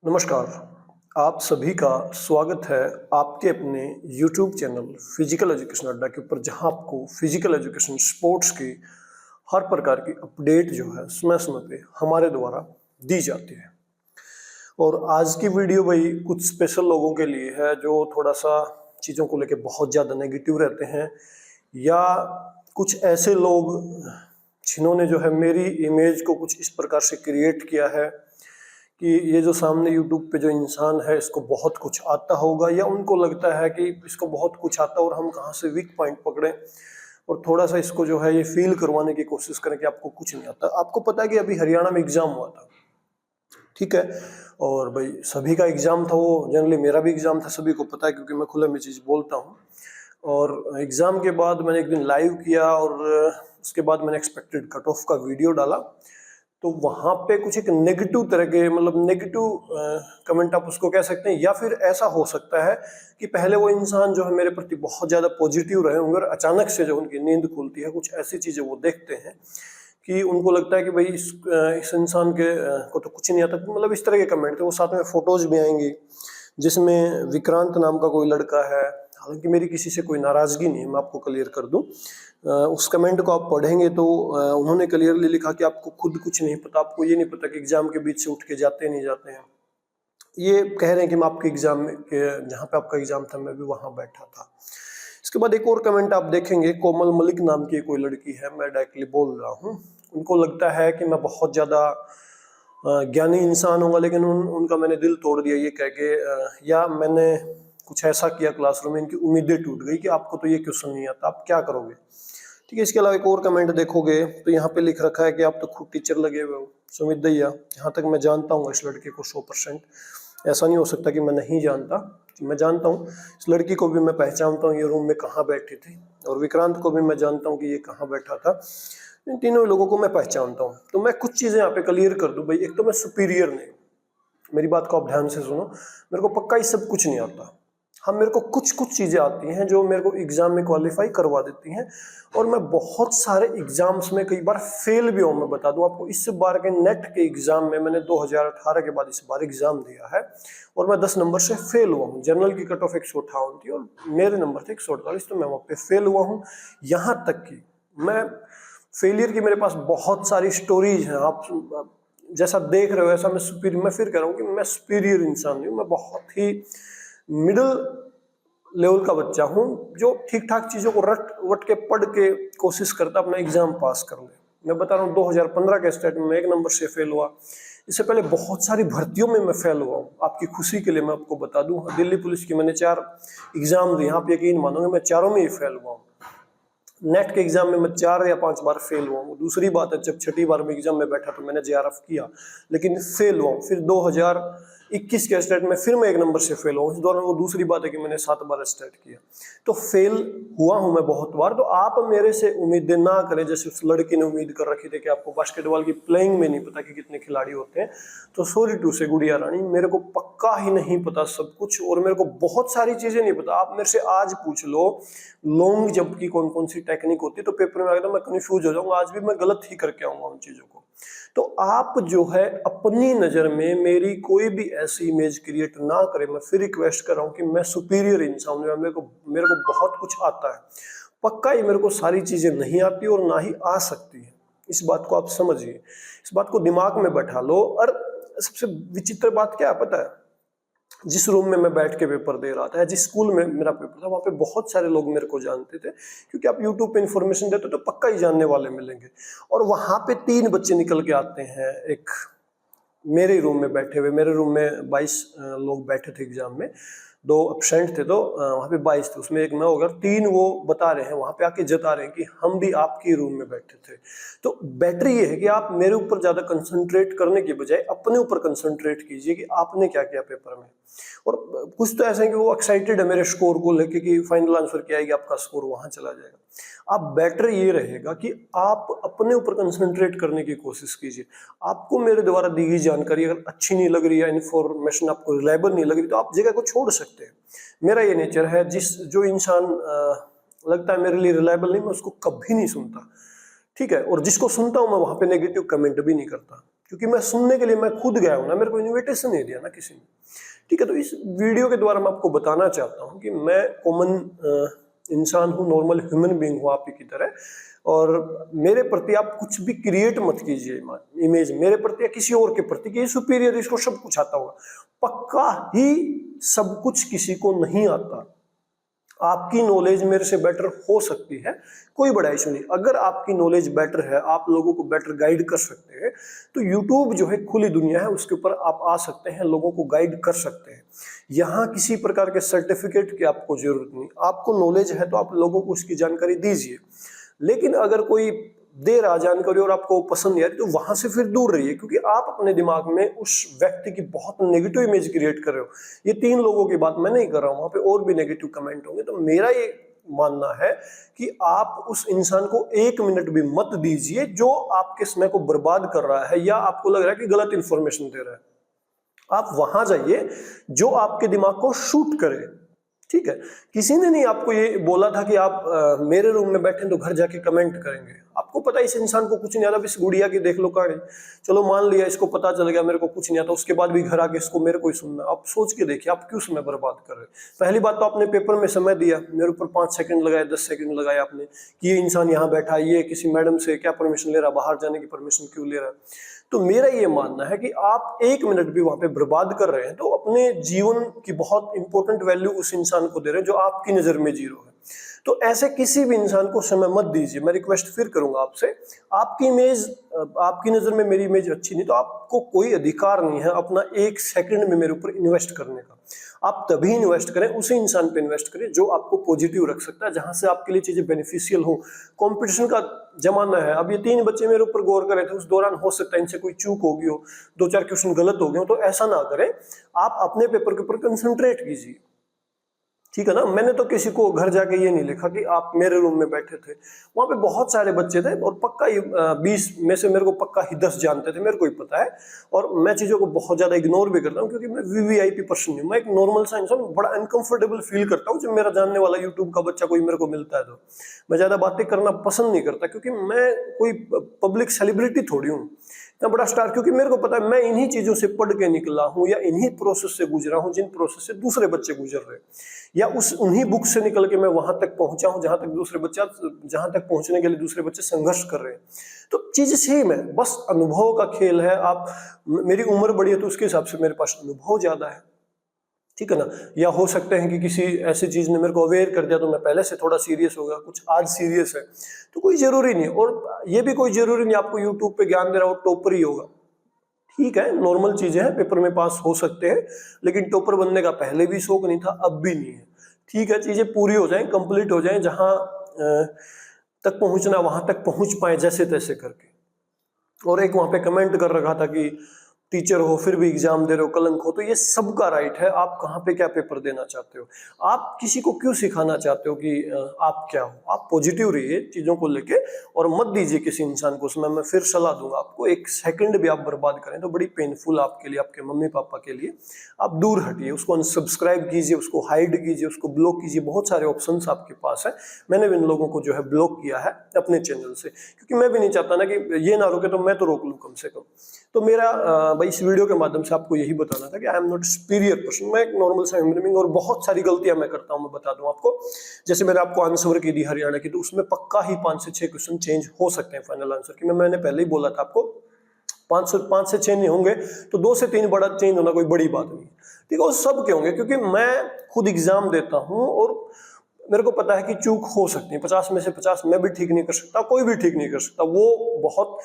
नमस्कार। आप सभी का स्वागत है आपके अपने YouTube चैनल फिजिकल एजुकेशन अड्डा के ऊपर, जहां आपको फिजिकल एजुकेशन स्पोर्ट्स की हर प्रकार की अपडेट जो है समय समय पे हमारे द्वारा दी जाती है। और आज की वीडियो भाई कुछ स्पेशल लोगों के लिए है जो थोड़ा सा चीज़ों को लेके बहुत ज़्यादा नेगेटिव रहते हैं, या कुछ ऐसे लोग जिन्होंने जो है मेरी इमेज को कुछ इस प्रकार से क्रिएट किया है कि ये जो सामने यूट्यूब पे जो इंसान है इसको बहुत कुछ आता होगा, या उनको लगता है कि इसको बहुत कुछ आता है और हम कहाँ से वीक पॉइंट पकड़ें और थोड़ा सा इसको जो है ये फील करवाने की कोशिश करें कि आपको कुछ नहीं आता। आपको पता है कि अभी हरियाणा में एग्जाम हुआ था, ठीक है, और भाई सभी का एग्जाम था, वो जनरली मेरा भी एग्जाम था, सभी को पता है क्योंकि मैं खुले में चीज़ बोलता हूँ। और एग्जाम के बाद मैंने एक दिन लाइव किया और उसके बाद मैंने एक्सपेक्टेड कट ऑफ का वीडियो डाला, तो वहाँ पे कुछ एक नेगेटिव तरह के मतलब नेगेटिव कमेंट आप उसको कह सकते हैं, या फिर ऐसा हो सकता है कि पहले वो इंसान जो है मेरे प्रति बहुत ज़्यादा पॉजिटिव रहे होंगे और अचानक से जो उनकी नींद खुलती है कुछ ऐसी चीज़ें वो देखते हैं कि उनको लगता है कि भाई इस इंसान के को तो कुछ नहीं आता, मतलब इस तरह के कमेंट थे। वो साथ में फोटोज भी आएंगी जिसमें विक्रांत नाम का कोई लड़का है, हालांकि मेरी किसी से कोई नाराज़गी नहीं है, मैं आपको क्लियर कर दूं। उस कमेंट को आप पढ़ेंगे तो उन्होंने क्लियरली लिखा कि आपको खुद कुछ नहीं पता, आपको ये नहीं पता कि एग्जाम के बीच से उठ के जाते नहीं जाते हैं। ये कह रहे हैं कि मैं आपके एग्जाम में जहाँ पे आपका एग्जाम था मैं भी वहाँ बैठा था। इसके बाद एक और कमेंट आप देखेंगे, कोमल मलिक नाम की कोई लड़की है, मैं डायरेक्टली बोल रहा हूँ। उनको लगता है कि मैं बहुत ज़्यादा ज्ञानी इंसान होगा, लेकिन उनका मैंने दिल तोड़ दिया ये कह के, या मैंने कुछ ऐसा किया क्लासरूम में इनकी उम्मीदें टूट गई कि आपको तो ये क्वेश्चन नहीं आता, आप क्या करोगे। ठीक है, इसके अलावा एक और कमेंट देखोगे तो यहाँ पे लिख रखा है कि आप तो खुद टीचर लगे हुए हो, सुमित दैया। जहाँ तक मैं जानता हूँ इस लड़के को 100%, ऐसा नहीं हो सकता कि मैं नहीं जानता, मैं जानता हूँ। इस लड़की को भी मैं पहचानता हूँ, ये रूम में कहाँ बैठी थी, और विक्रांत को भी मैं जानता हूँ कि ये कहाँ बैठा था। इन तीनों लोगों को मैं पहचानता हूँ। तो मैं कुछ चीज़ें यहाँ पे क्लियर कर दूँ भाई। एक तो मैं सुपीरियर नहीं हूँ, मेरी बात को आप ध्यान से सुनो। मेरे को पक्का ये सब कुछ नहीं आता। हाँ, मेरे को कुछ कुछ चीज़ें आती हैं जो मेरे को एग्जाम में क्वालिफाई करवा देती हैं, और मैं बहुत सारे एग्जाम्स में कई बार फेल भी हूँ। मैं बता दूं आपको, इस बार के नेट के एग्जाम में मैंने 2018 के बाद इस बार एग्जाम दिया है और मैं 10 नंबर से फेल हुआ हूँ। जनरल की कट ऑफ 158 थी और मेरे नंबर थे 148, तो मैं वहाँ पे फेल हुआ हूँ। यहाँ तक कि मैं फेलियर की मेरे पास बहुत सारी स्टोरीज हैं। आप जैसा देख रहे हो ऐसा मैं फिर कह रहा हूँ कि मैं सुपीरियर इंसान नहीं हूँ। मैं बहुत ही मिडिल लेवल का बच्चा हूँ जो ठीक ठाक चीज़ों को रट वट के पढ़ के कोशिश करता अपना एग्जाम पास कर ले। मैं बता रहा हूँ 2015 के स्टेट में 1 नंबर से फेल हुआ। इससे पहले बहुत सारी भर्तियों में मैं फेल हुआ हूँ। आपकी खुशी के लिए मैं आपको बता दूँ, दिल्ली पुलिस की मैंने 4 एग्जाम दिए, आप यकीन मानोगे मैं चारों में ही फेल हुआ हूँ। नेट के एग्जाम में मैं 4 या 5 बार फेल हुआ हूँ। दूसरी बात है, जब छठी बार में एग्जाम में बैठा तो मैंने JRF किया लेकिन फेल हुआ हूँ। फिर 2021 के स्टेट में फिर मैं 1 नंबर से फेल हुआ हूँ। इस दौरान वो दूसरी बात है कि मैंने 7 बार स्टेट किया, तो फेल हुआ हूँ मैं बहुत बार। तो आप मेरे से उम्मीदें ना करें जैसे उस लड़की ने उम्मीद कर रखी थी कि आपको बास्केटबॉल की प्लेइंग में नहीं पता कि कितने खिलाड़ी होते हैं। तो सॉरी टू से गुड़िया रानी, मेरे को पक्का ही नहीं पता सब कुछ, और मेरे को बहुत सारी चीजें नहीं पता। आप मेरे से आज पूछ लो लॉन्ग जंप की कौन कौन सी टेक्निक होती है, तो पेपर में आएगा मैं कंफ्यूज हो जाऊंगा। आज भी मैं गलत ही करके आऊंगा उन चीजों को। तो आप जो है अपनी नजर में मेरी कोई भी ऐसी इमेज क्रिएट ना करें। मैं फिर रिक्वेस्ट कर रहा हूं कि मैं सुपीरियर इंसान हूं, मेरे को बहुत कुछ आता है। पक्का ही मेरे को सारी चीजें नहीं आती और ना ही आ सकती है, इस बात को आप समझिए, इस बात को दिमाग में बैठा लो। और सबसे विचित्र बात क्या है पता है, जिस रूम में मैं बैठ के पेपर दे रहा था, जिस स्कूल में मेरा पेपर था, वहाँ पे बहुत सारे लोग मेरे को जानते थे, क्योंकि आप यूट्यूब पे इन्फॉर्मेशन देते तो पक्का ही जानने वाले मिलेंगे। और वहाँ पे 3 बच्चे निकल के आते हैं, एक मेरे रूम में बैठे हुए, मेरे रूम में 22 लोग बैठे थे एग्जाम में, 2 एब्सेंट थे, तो वहाँ पे 22 थे, उसमें एक मैं हो गया, 3 वो बता रहे हैं वहाँ पे आके जता रहे हैं कि हम भी आपके रूम में बैठे थे। तो बेटर ये है कि आप मेरे ऊपर ज्यादा कंसंट्रेट करने की बजाय अपने ऊपर कंसंट्रेट कीजिए कि आपने क्या किया पेपर में। और कुछ तो ऐसे हैं कि वो एक्साइटेड है मेरे स्कोर को लेके कि फाइनल आंसर क्या आएगी, आपका स्कोर वहां चला जाएगा। आप बेटर ये रहेगा कि आप अपने ऊपर कंसंट्रेट करने की कोशिश कीजिए। आपको मेरे द्वारा दी गई जानकारी अगर अच्छी नहीं लग रही है, इन्फॉर्मेशन आपको रिलायबल नहीं लग रही, तो आप जगह को छोड़ सकते हैं। मेरा ये नेचर है, जो इंसान लगता है मेरे लिए रिलायबल नहीं, मैं उसको कभी नहीं सुनता, ठीक है। और जिसको सुनता हूं मैं वहां पे नेगेटिव कमेंट भी नहीं करता। क्योंकि मैं सुनने के लिए मैं खुद गया हूँ ना, मेरे को इन्विटेशन नहीं दिया ना किसी ने। ठीक है, तो इस वीडियो के द्वारा मैं आपको बताना चाहता हूँ कि मैं कॉमन इंसान हूँ, नॉर्मल ह्यूमन बीइंग हूँ आप ही की तरह, और मेरे प्रति आप कुछ भी क्रिएट मत कीजिए इमेज मेरे प्रति या किसी और के प्रति कि ये सुपीरियर, इसको सब कुछ आता होगा। पक्का ही सब कुछ किसी को नहीं आता। आपकी नॉलेज मेरे से बेटर हो सकती है, कोई बड़ा इशू नहीं। अगर आपकी नॉलेज बेटर है, आप लोगों को बेटर गाइड कर सकते हैं, तो यूट्यूब जो है खुली दुनिया है, उसके ऊपर आप आ सकते हैं, लोगों को गाइड कर सकते हैं। यहाँ किसी प्रकार के सर्टिफिकेट की आपको जरूरत नहीं। आपको नॉलेज है तो आप लोगों को उसकी जानकारी दीजिए, लेकिन अगर कोई दे रहा जानकारी और आपको पसंद नहीं आ रही तो वहां से फिर दूर रहिए, क्योंकि आप अपने दिमाग में उस व्यक्ति की बहुत नेगेटिव इमेज क्रिएट कर रहे हो। ये 3 लोगों की बात मैं नहीं कर रहा हूं, वहां पे और भी नेगेटिव कमेंट होंगे। तो मेरा ये मानना है कि आप उस इंसान को 1 मिनट भी मत दीजिए जो आपके समय को बर्बाद कर रहा है या आपको लग रहा है कि गलत इंफॉर्मेशन दे रहा है। आप वहां जाइए जो आपके दिमाग को शूट करे। ठीक है, किसी ने नहीं आपको ये बोला था कि आप मेरे रूम में बैठे तो घर जाके कमेंट करेंगे। आपको पता है इस इंसान को कुछ नहीं आता, इस गुड़िया की देख लो कहानी, चलो मान लिया इसको पता चल गया मेरे को कुछ नहीं आता, उसके बाद भी घर आके इसको मेरे को ही सुनना। आप सोच के देखिए आप क्यों समय बर्बाद कर रहे हैं। पहली बात तो आपने पेपर में समय दिया, मेरे ऊपर 5 सेकंड लगाए, 10 सेकंड लगाए आपने कि ये इंसान यहाँ बैठा है, ये किसी मैडम से क्या परमिशन ले रहा, बाहर जाने की परमिशन क्यों ले रहा है। तो मेरा ये मानना है कि आप 1 मिनट भी वहां पे बर्बाद कर रहे हैं तो अपने जीवन की बहुत इंपॉर्टेंट वैल्यू उस इंसान को दे रहे हैं जो आपकी नजर में जीरो है। तो ऐसे किसी भी इंसान को समय मत दीजिए। मैं रिक्वेस्ट फिर करूंगा आपसे, आपकी इमेज, आपकी नजर में मेरी इमेज अच्छी नहीं तो आपको कोई अधिकार नहीं है अपना 1 सेकंड में मेरे ऊपर इन्वेस्ट करने का। आप तभी इन्वेस्ट करें, उसी इंसान पे इन्वेस्ट करें जो आपको पॉजिटिव रख सकता है, जहां से आपके लिए चीजें बेनिफिशियल हो। कंपटीशन का जमाना है। अब ये 3 बच्चे मेरे ऊपर गौर कर रहे थे, उस दौरान हो सकता है इनसे कोई चूक हो गई हो, 2-4 क्वेश्चन गलत हो गए हो, तो ऐसा ना करें। आप अपने पेपर के ऊपर कंसंट्रेट कीजिए, ठीक है ना। मैंने तो किसी को घर जाके ये नहीं लिखा कि आप मेरे रूम में बैठे थे। वहां पे बहुत सारे बच्चे थे और पक्का ही 20 में से मेरे को पक्का ही 10 जानते थे, मेरे को ही पता है। और मैं चीजों को बहुत ज्यादा इग्नोर भी करता हूँ क्योंकि मैं वीवीआईपी पर्सन नहीं हूँ। मैं एक नॉर्मल सा इंसान, बड़ा अनकंफर्टेबल फील करता हूँ जब मेरा जानने वाला यूट्यूब का बच्चा कोई मेरे को मिलता है। तो मैं ज्यादा बातें करना पसंद नहीं करता क्योंकि मैं कोई पब्लिक सेलिब्रिटी थोड़ी हूँ, इतना बड़ा स्टार। क्योंकि मेरे को पता है मैं इन्हीं चीजों से पढ़ के निकला हूं या इन्हीं प्रोसेस से गुजरा हूं जिन प्रोसेस से दूसरे बच्चे गुजर रहे, या उन्हीं बुक से निकल के मैं वहां तक पहुंचा हूं जहां तक पहुंचने के लिए दूसरे बच्चे संघर्ष कर रहे हैं। तो चीज सेम है, बस अनुभव का खेल है। आप, मेरी उम्र बड़ी है तो उसके हिसाब से मेरे पास अनुभव ज्यादा है, ठीक है ना। या हो सकते हैं कि किसी ऐसी चीज ने मेरे को अवेयर कर दिया तो मैं पहले से थोड़ा सीरियस हो गया, कुछ आज सीरियस है, तो कोई जरूरी नहीं। और ये भी कोई जरूरी नहीं आपको यूट्यूब पे ज्ञान दे रहा हो टॉपर ही होगा। ठीक है, नॉर्मल चीजें हैं, पेपर में पास हो सकते हैं, लेकिन टॉपर बनने का पहले भी शौक नहीं था, अब भी नहीं है। ठीक है, चीजें पूरी हो जाए, कंप्लीट हो जाए, जहां तक पहुंचना वहां तक पहुंच पाए जैसे तैसे करके। और एक वहां पे कमेंट कर रखा था कि टीचर हो फिर भी एग्जाम दे रहे हो, कलंक हो। तो ये सबका राइट है, आप कहाँ पे क्या पेपर देना चाहते हो। आप किसी को क्यों सिखाना चाहते हो कि आप क्या हो। आप पॉजिटिव रहिए चीजों को लेके और मत दीजिए किसी इंसान को उसमें। मैं फिर सलाह दूंगा आपको, 1 सेकंड भी आप बर्बाद करें तो बड़ी पेनफुल आपके लिए, आपके मम्मी पापा के लिए। आप दूर हटिए, उसको अनसब्सक्राइब कीजिए, उसको हाइड कीजिए, उसको ब्लॉक कीजिए। बहुत सारे ऑप्शन आपके पास है। मैंने भी इन लोगों को जो है ब्लॉक किया है अपने चैनल से, क्योंकि मैं भी नहीं चाहता ना कि ये ना रोके तो मैं तो रोक लूं कम से कम। तो मेरा भाई इस वीडियो के माध्यम से आपको यही बताना था कि I am not superior person. मैं एक नॉर्मल सा ह्यूमन बीइंग, और बहुत सारी गलतियां मैं करता हूं, मैं बता दूं आपको। जैसे मैंने आपको आंसर की दी हरियाणा की, तो उसमें पक्का ही 5 से 6 क्वेश्चन चेंज हो सकते हैं फाइनल आंसर की। मैंने पहले ही बोला था आपको 5 से 6 नहीं होंगे तो 2 से 3 बड़ा चेंज होना कोई बड़ी बात नहीं, ठीक है। वो सब के होंगे क्योंकि मैं खुद एग्जाम देता हूं और मेरे को पता है कि चूक हो सकती है। 50 में से 50 मैं भी ठीक नहीं कर सकता, कोई भी ठीक नहीं कर सकता। वो बहुत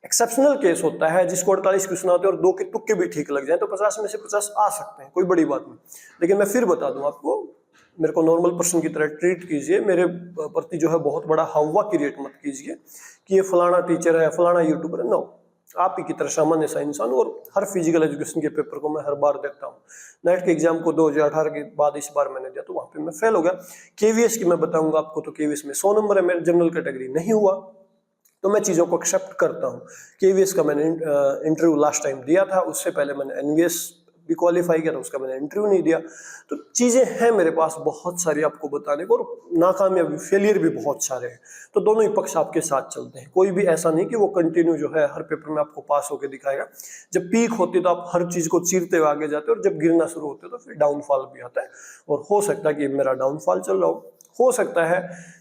एक्सेप्शनल केस होता है जिसको 48 क्वेश्चन आते हैं और 2 के तुक्के भी ठीक लग जाए तो 50 में से 50 आ सकते हैं, कोई बड़ी बात नहीं। लेकिन मैं फिर बता दूं आपको, मेरे को नॉर्मल पर्सन की तरह ट्रीट कीजिए। मेरे प्रति जो है बहुत बड़ा हवा क्रिएट मत कीजिए कि ये फलाना टीचर है, फलाना यूट्यूबर है। नो, आप ही की तरह सामान्य सा इंसान। और हर फिजिकल एजुकेशन के पेपर को मैं हर बार देखता हूँ। नेट के एग्जाम को 2018 के बाद इस बार मैंने दिया तो वहां पे मैं फेल हो गया। केवीएस की मैं बताऊंगा आपको, तो केवीएस में 100 नंबर है, मेरे जनरल कैटेगरी नहीं हुआ, तो मैं चीज़ों को एक्सेप्ट करता हूँ। केवीएस का मैंने इंटरव्यू लास्ट टाइम दिया था, उससे पहले मैंने एनवीएस भी क्वालिफाई किया था उसका मैंने इंटरव्यू नहीं दिया। तो चीज़ें हैं मेरे पास बहुत सारी आपको बताने को, और नाकामयाबी फेलियर भी बहुत सारे हैं। तो दोनों ही पक्ष आपके साथ चलते हैं, कोई भी ऐसा नहीं कि वो कंटिन्यू जो है हर पेपर में आपको पास होकर दिखाएगा। जब पीक होती है तो आप हर चीज़ को चीरते हुए आगे जाते हो, और जब गिरना शुरू होते हो तो फिर डाउनफॉल भी आता है। और हो सकता है कि मेरा डाउनफॉल चल रहा हो सकता है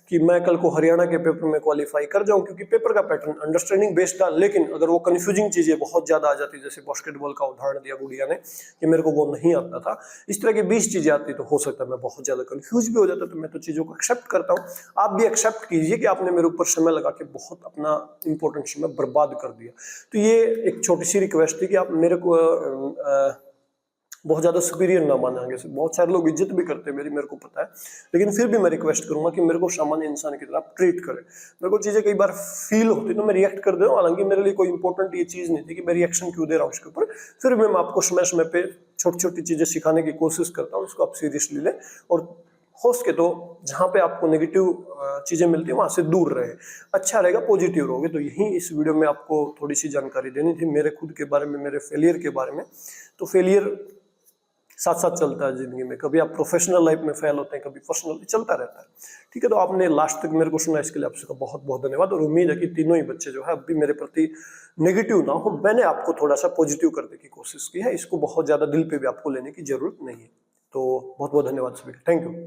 कि मैं कल को हरियाणा के पेपर में क्वालिफाई कर जाऊं, क्योंकि पेपर का पैटर्न अंडरस्टैंडिंग बेस्ड था। लेकिन अगर वो कंफ्यूजिंग चीजें बहुत ज्यादा आ जाती, जैसे बास्केटबॉल का उदाहरण दिया गुड़िया ने कि मेरे को वो नहीं आता था, इस तरह की 20 चीजें आती तो हो सकता है मैं बहुत ज्यादा कंफ्यूज भी हो जाता। तो मैं तो चीजों को एक्सेप्ट करता हूँ। आप भी एक्सेप्ट कीजिए कि आपने मेरे ऊपर समय लगा के बहुत अपना इंपॉर्टेंट समय बर्बाद कर दिया। तो ये एक छोटी सी रिक्वेस्ट थी कि आप मेरे को बहुत ज़्यादा सुपीरियर ना माने आगे से। बहुत सारे लोग इज्जत भी करते हैं मेरे को पता है, लेकिन फिर भी मैं रिक्वेस्ट करूंगा कि मेरे को सामान्य इंसान की तरह ट्रीट करें। मेरे को चीज़ें कई बार फील होती तो मैं रिएक्ट कर दे रहा हूँ, हालांकि मेरे लिए कोई इंपॉर्टेंट ये चीज़ नहीं थी कि मैं रिएक्शन क्यों दे रहा हूँ उसके ऊपर। फिर भी मैं आपको समय समय पे छोटी छोटी चीज़ें सिखाने की कोशिश करता हूँ, उसको आप सीरियसली लें। और हो सके तो जहाँ पे आपको नेगेटिव चीज़ें मिलती है वहाँ से दूर रहे, अच्छा रहेगा, पॉजिटिव रहोगे। तो यही इस वीडियो में आपको थोड़ी सी जानकारी देनी थी मेरे खुद के बारे में, मेरे फेलियर के बारे में। तो फेलियर साथ साथ चलता है जिंदगी में, कभी आप प्रोफेशनल लाइफ में फेल होते हैं, कभी पर्सनली, चलता रहता है। ठीक है, तो आपने लास्ट तक मेरे को सुना, इसके लिए आपका बहुत बहुत धन्यवाद। और उम्मीद है कि तीनों ही बच्चे जो है अब भी मेरे प्रति नेगेटिव ना हो। मैंने आपको थोड़ा सा पॉजिटिव करने की कोशिश की है, इसको बहुत ज्यादा दिल पे भी आपको लेने की जरूरत नहीं है। तो बहुत बहुत धन्यवाद सभी का, थैंक यू।